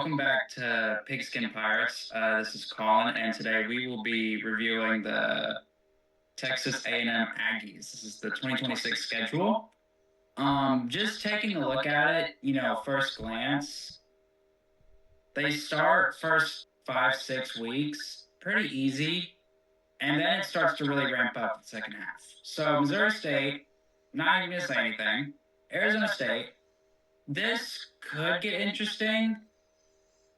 welcome back to Pigskin Pirates. This is Collin, and today we will be reviewing the Texas A&M Aggies. This is the 2026 schedule. Just taking a look at it, first glance, they start first 5, 6 weeks pretty easy, and then it starts to really ramp up the second half. So Missouri State, not even gonna say anything. Arizona State, this could get interesting.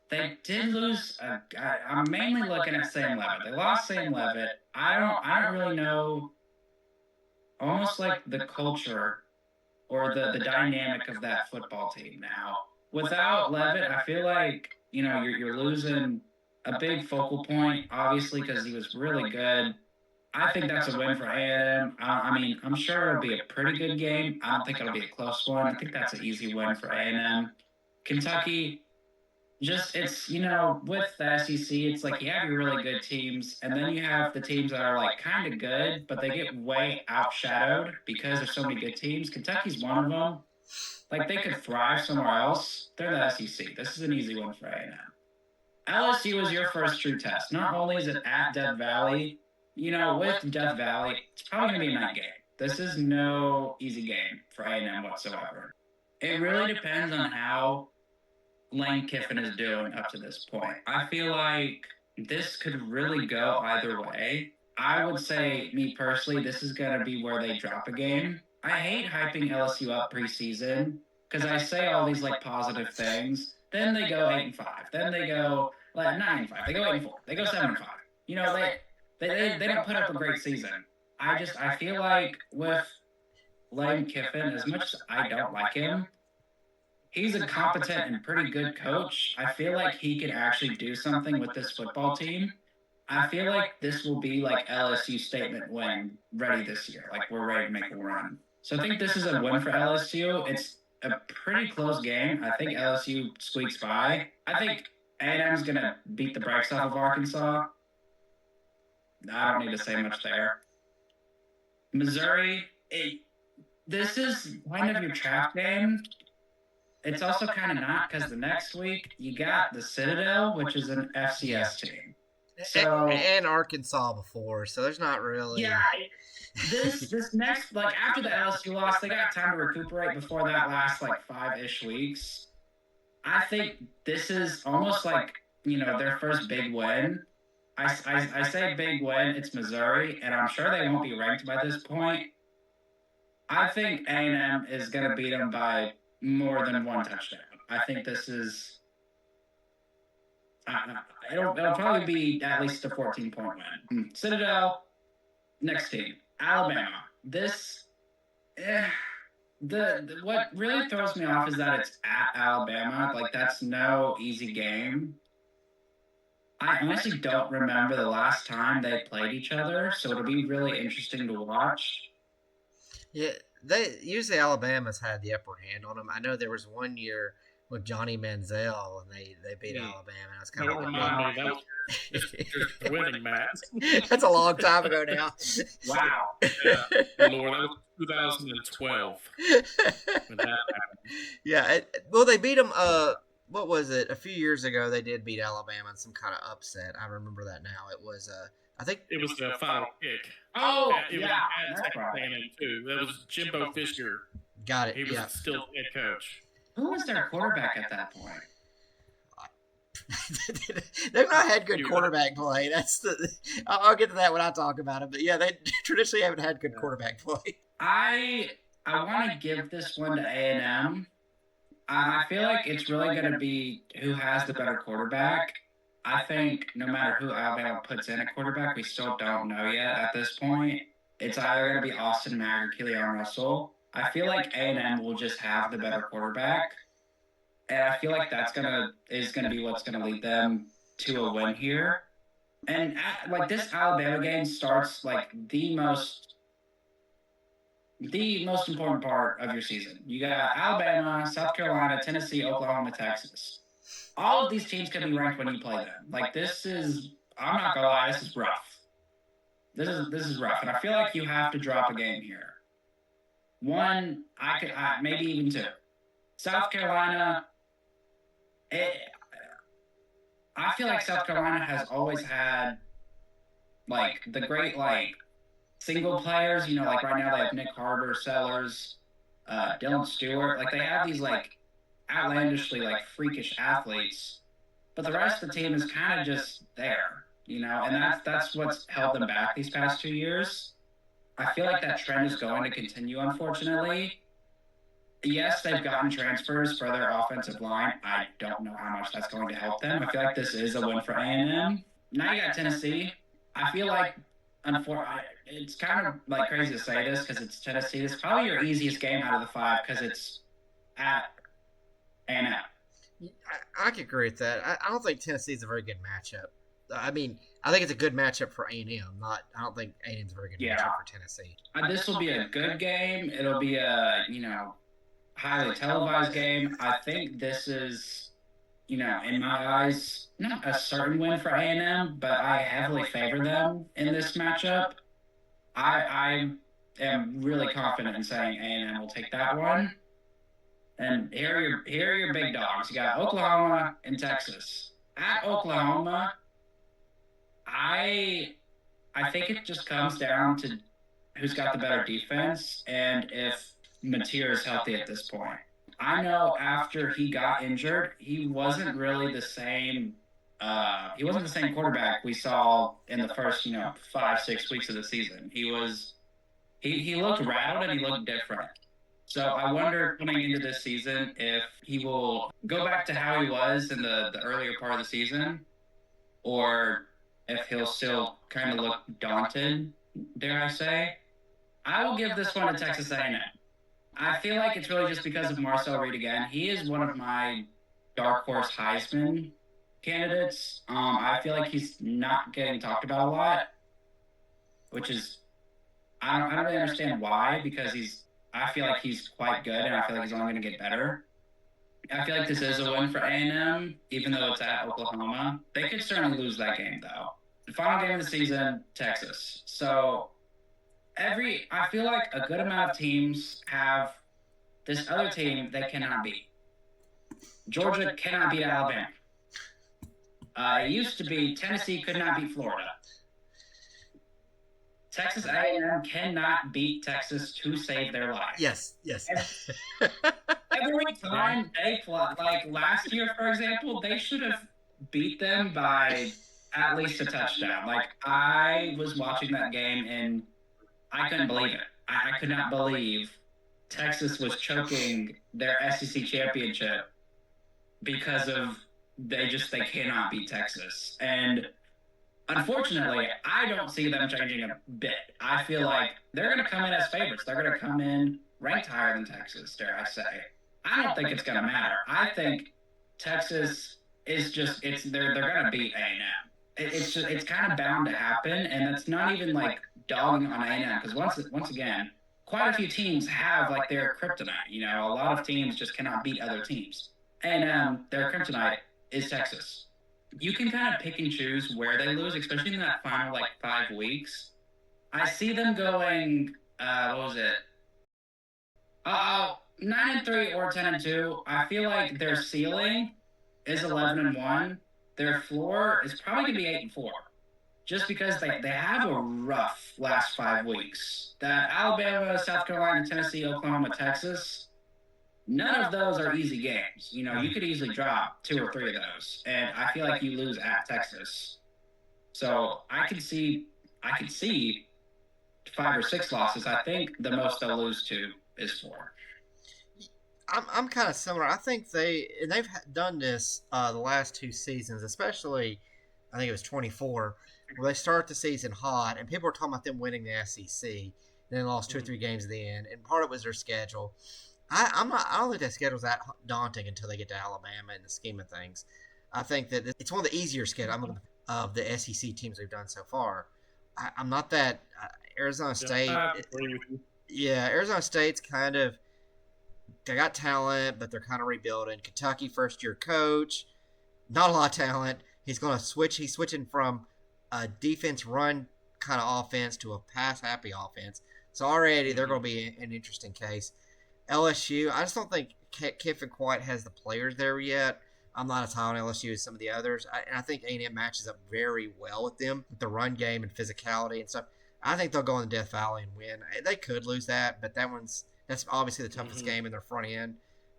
They did lose. I'm mainly looking at Sam Levitt. They lost Sam Levitt. I don't really know. Almost like the culture or the dynamic of that football team now. Without Levitt, I feel like you're losing a big focal point. Obviously, because he was really good. I think that's a win for A&M. I mean, I'm sure it'll be a pretty good game. I don't think it'll be a close one. I think that's an easy win for A&M. Kentucky. Just it's with the SEC, it's like you have your really good teams, and then you have the teams that are like kind of good, but they get way outshadowed because there's so many good teams. Kentucky's one of them. Like they could thrive somewhere else. They're the SEC. This is an easy one for A&M. LSU is your first true test. Not only is it at Death Valley, with Death Valley, it's probably gonna be a night game. This is no easy game for A&M whatsoever. It really depends on how Lane Kiffin is doing up to this point. I feel like this could really go either way. I would say, me personally, this is going to be where they drop a game. I hate hyping LSU up preseason because I say all these like positive things. Then they go 8-5. Then they go like 9-5. They go 8-4. They go 7-5. They don't put up a great season. I feel like with Lane Kiffin, as much as I don't like him, he's a competent and pretty good coach. I feel like he can actually do something with this football team. I feel like this will be like LSU's statement win ready this year. Like we're ready to make a run. So I think this is a win for LSU. It's a pretty close game. I think LSU squeaks by. I think A&M's going to beat the brakes off of Arkansas. I don't need to say much there. Missouri, this is kind of your trap game. It's also kind of not because the next week you got the Citadel, which is an FCS team. So and Arkansas before, so there's not really. Yeah, this next after the LSU loss, they got time to recuperate before that last 5-ish weeks. I think this is almost like their first big win. I say big win. It's Missouri, and I'm sure they won't be ranked by this point. I think A&M is going to beat them by more than one touchdown. I think this is. It'll probably be at least a 14-point win. Citadel, next team, Alabama. This, what really throws me off is that it's at Alabama. Like that's no easy game. I honestly don't remember the last time they played each other, so it'll be really interesting to watch. Yeah, they usually Alabama's had the upper hand on them. I know there was one year with Johnny Manziel, and they beat Alabama. And I was kind of that was winning, Matt. That's a long time ago now. Wow. Yeah, Lord, that was 2012 when that happened. Yeah, well, they beat them. What was it? A few years ago, they did beat Alabama in some kind of upset. I remember that now. It was I think it was the final kick. Oh, it was at Texas A&M too. That was Jimbo Fisher. Got it. He was still head coach. Who was their quarterback at that point? They've not had good quarterback play. I'll get to that when I talk about it. But yeah, they traditionally haven't had good quarterback play. I want to give this one to A&M. I feel like it's really going to be who has the better quarterback. I think no matter who Alabama puts in a quarterback, we still don't know yet at this point. It's either going to be Austin Mack or Keelan Russell. I feel like A&M will just have the better quarterback, and I feel like is gonna be what's gonna lead them to a win here. And this Alabama game starts the most important part of your season. You got Alabama, South Carolina, Tennessee, Oklahoma, Texas. All of these teams can be ranked when you play them. This is, I'm not gonna lie, this is rough. This is rough, and I feel like you have to drop a game here. One, maybe even two. South Carolina, I feel like South Carolina has always had like the great like single players. Like right now they have Nick Harbor, Sellers, Dylan Stewart. Like they have these like outlandishly like freakish athletes, but the rest of the team is kind of just there. And that's what's held them back these past 2 years. I feel like that trend is going to continue, unfortunately. Yes, they've gotten transfers for their offensive line. I don't know how much that's going to help them. I feel like this is a win for A&M. Now you got Tennessee. I feel like, unfortunately, it's kind of like crazy to say this because it's Tennessee. It's probably your easiest game out of the 5 because it's at A&M. I could agree with that. I don't think Tennessee's a very good matchup. I mean, I think it's a good matchup for A&M. I don't think A&M's a very good matchup for Tennessee. This will be a good game. It'll be a highly televised game. I think this is, in my eyes, not a certain win for A&M, but I heavily favor them in this matchup. I am really confident in saying A&M will take that one. And here are your big dogs. You got Oklahoma and Texas. At Oklahoma, I think it just comes down to who's got the better defense and if Mateer is healthy at this point. I know after he got injured, he wasn't really the same. He wasn't the same quarterback we saw in the first, 5-6 weeks of the season. He looked rattled and he looked different. So I wonder coming into this season if he will go back to how he was in the earlier part of the season, or if he'll still kind of look daunted, dare I say. I will give this one to Texas A&M. I feel like it's really just because of Marcel Reed again. He is one of my dark horse Heisman candidates. I feel like he's not getting talked about a lot, which is I don't really understand why, because I feel like he's quite good and I feel like he's only going to get better. I feel like this is a win for A&M, even though it's at Oklahoma. They could certainly lose that game though. The final game of the season, Texas. So I feel like a good amount of teams have this other team they cannot beat. Georgia cannot beat Alabama. It used to be Tennessee could not beat Florida. Texas A&M cannot beat Texas to save their life. Yes. Every time they play, like last year, for example, they should have beat them by at least a touchdown. Like I was watching that game and I couldn't believe it. I could not believe Texas was choking their SEC championship because of they cannot beat Texas. And unfortunately, I don't see them changing a bit. I feel like they're going to come in as favorites. They're going to come in ranked higher than Texas, dare I say. I don't think it's going to matter. I think Texas is they're going to beat A&M. It's kind of bound to happen, and it's not even like dogging on A&M because once again, quite a few teams have like their kryptonite. A lot of teams just cannot beat other teams, and their kryptonite is Texas. You can kind of pick and choose where they lose, especially in that final like 5 weeks. I see them going. What was it? 9-3 or 10-2. I feel like their ceiling is 11-1. Their floor is probably gonna be 8-4, just because they have a rough last 5 weeks. That Alabama, South Carolina, Tennessee, Oklahoma, Texas. None of those are easy games. You could easily drop 2 or 3 of those, and I feel like you lose at Texas. So I could see 5 or 6 losses. I think the most they'll lose to is 4. I'm kind of similar. I think they've done this the last 2 seasons, especially I think it was 24, where they start the season hot, and people were talking about them winning the SEC, and then lost 2 or 3 games at the end, and part of it was their schedule. I don't think that schedule's that daunting until they get to Alabama in the scheme of things. I think that it's one of the easier schedules of the SEC teams we've done so far. I'm not that Arizona State. Arizona State's kind of they got talent, but they're kind of rebuilding. Kentucky, first-year coach, not a lot of talent. He's going to switch. He's switching from a defense run kind of offense to a pass-happy offense. So already they're going to be an interesting case. LSU, I just don't think Kiffin quite has the players there yet. I'm not as high on LSU as some of the others. And I think A&M matches up very well with them, with the run game and physicality and stuff. I think they'll go in Death Valley and win. They could lose that, but that's obviously the toughest game in their front end.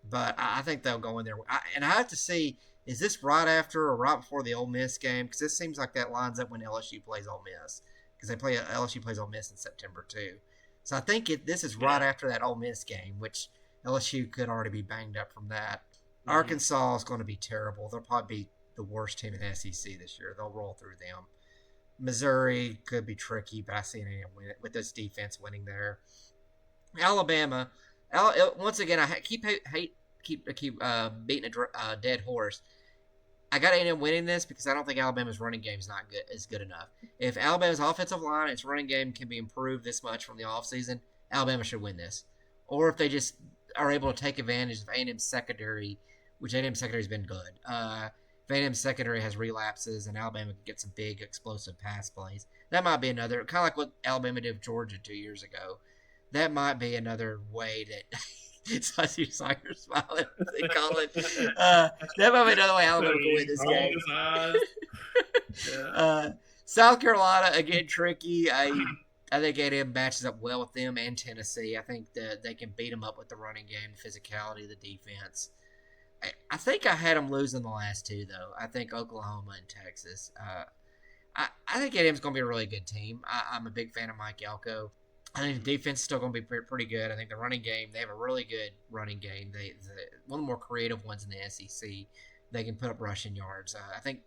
But I think they'll go in there. And I have to see, is this right after or right before the Ole Miss game? Because this seems like that lines up when LSU plays Ole Miss. Because LSU plays Ole Miss in September too. So I think this is right after that Ole Miss game, which LSU could already be banged up from that. Arkansas is going to be terrible. They'll probably be the worst team in the SEC this year. They'll roll through them. Missouri could be tricky, but I see an A&M win it with this defense winning there. Alabama, once again, I keep beating a dead horse. I got A&M winning this because I don't think Alabama's running game is good enough. If Alabama's offensive line, its running game can be improved this much from the offseason, Alabama should win this. Or if they just are able to take advantage of A&M's secondary, which A&M's secondary has been good. If A&M's secondary has relapses and Alabama can get some big explosive pass plays, that might be another, kind of like what Alabama did with Georgia 2 years ago. That might be another way that I see Sawyer smiling. Collin. That might be another way Alabama can win this game. South Carolina, again, tricky. I think A&M matches up well with them and Tennessee. I think that they can beat them up with the running game, physicality, the defense. I think I had them losing the last two, though. I think Oklahoma and Texas. I think A&M's going to be a really good team. I'm a big fan of Mike Elko. I think the defense is still going to be pretty good. I think the running game, they have a really good running game. One of the more creative ones in the SEC. They can put up rushing yards. I think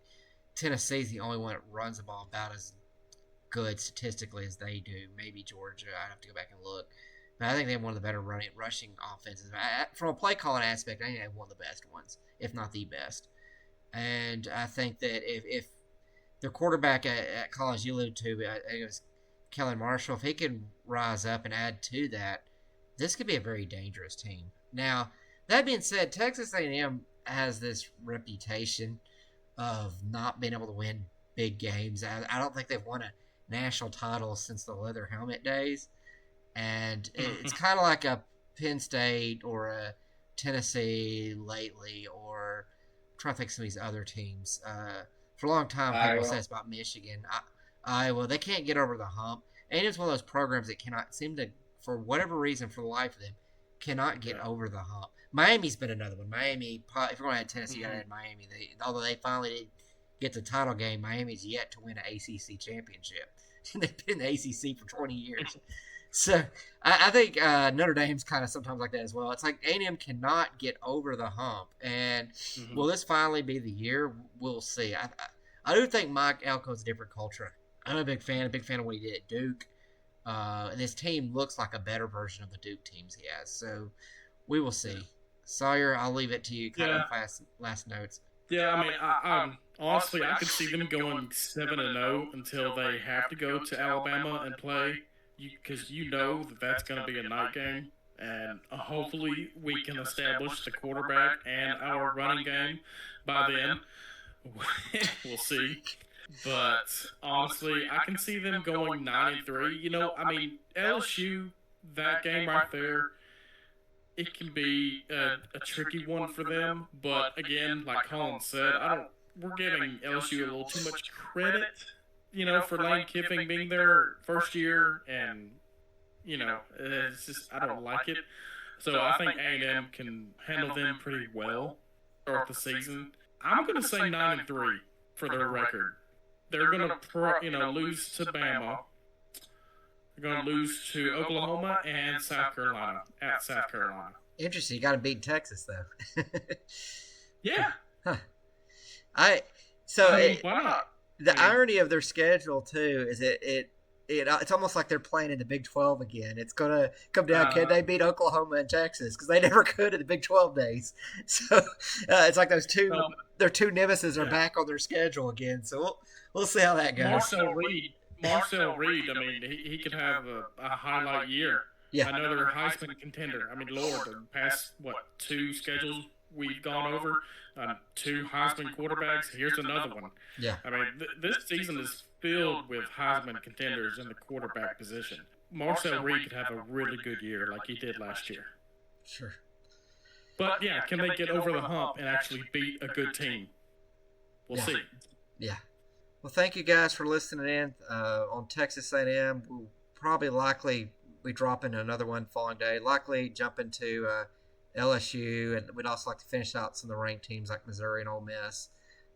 Tennessee's the only one that runs the ball about as good statistically as they do. Maybe Georgia. I'd have to go back and look. But I think they have one of the better rushing offenses. From a play calling aspect, I think they have one of the best ones, if not the best. And I think that if their quarterback at college, you alluded to, I think it was Kellen Marshall, if he can rise up and add to that, this could be a very dangerous team. Now, that being said, Texas A&M has this reputation of not being able to win big games. I don't think they've won a national title since the leather helmet days. And it's kind of like a Penn State or a Tennessee lately, or I'm trying to think of some of these other teams. For a long time, people say it's about Michigan. Iowa, they can't get over the hump. And it's one of those programs that cannot seem to, for whatever reason, for the life of them, cannot get over the hump. Miami's been another one. Miami, if you're going to add Tennessee, you got to add Miami. Although they finally did get the title game, Miami's yet to win an ACC championship. They've been in the ACC for 20 years. So I think Notre Dame's kind of sometimes like that as well. It's like A&M cannot get over the hump. And will this finally be the year? We'll see. I do think Mike Elko's a different culture. I'm a big fan of what he did at Duke. And his team looks like a better version of the Duke teams he has. So we will see. Sawyer, I'll leave it to you. Kind of last notes. Yeah, I mean, honestly, I could see them going 7-0 until they have to go to Alabama and play, because that's going to be a night game, and hopefully we can establish the quarterback and our running game by then. We'll see. But honestly, I can see them going 9-3. I mean, LSU, that game right there, it can be a tricky one for them. But again, like Collin said, we're giving LSU a little too much credit, for Lane Kiffin being their first year, and it's just, I don't like it. So I think A&M can handle them pretty well start the season. I'm going to say 9-3 for their record. They're going to lose to Bama. They're going to lose to Oklahoma and South Carolina at South Carolina. Interesting. You got to beat Texas though. Yeah. Huh. Why not? The irony of their schedule too is it's almost like they're playing in the Big 12 again. It's going to come down, can they beat Oklahoma and Texas? Because they never could in the Big 12 days. So it's like their two nemesis are back on their schedule again. So we'll see how that goes. Marcel Reed, I mean, he could have a highlight year. Yeah. Another Heisman contender. I mean, Lord, the past, two schedules we've gone over, two Heisman quarterbacks. Here's another one. Yeah. I mean, this season is filled with Heisman contenders in the quarterback position. Marcel Reed could have a really good year like he did last year. Sure. But yeah, can they get over the hump and actually beat a good team? We'll see. Yeah. Well, thank you guys for listening in on Texas A&M. We'll probably likely be dropping another one following day. Likely jump into LSU, and we'd also like to finish out some of the ranked teams like Missouri and Ole Miss.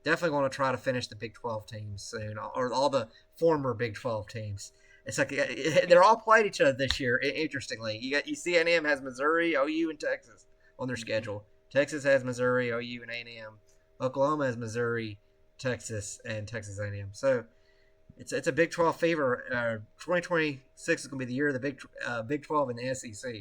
Definitely want to try to finish the Big 12 teams soon, or all the former Big 12 teams. It's like they're all played each other this year. Interestingly, you see A&M has Missouri, OU, and Texas on their schedule. Texas has Missouri, OU, and A&M. Oklahoma has Missouri, Texas, and Texas A&M. So it's a Big 12 fever. 2026 is going to be the year of the Big 12 and the SEC.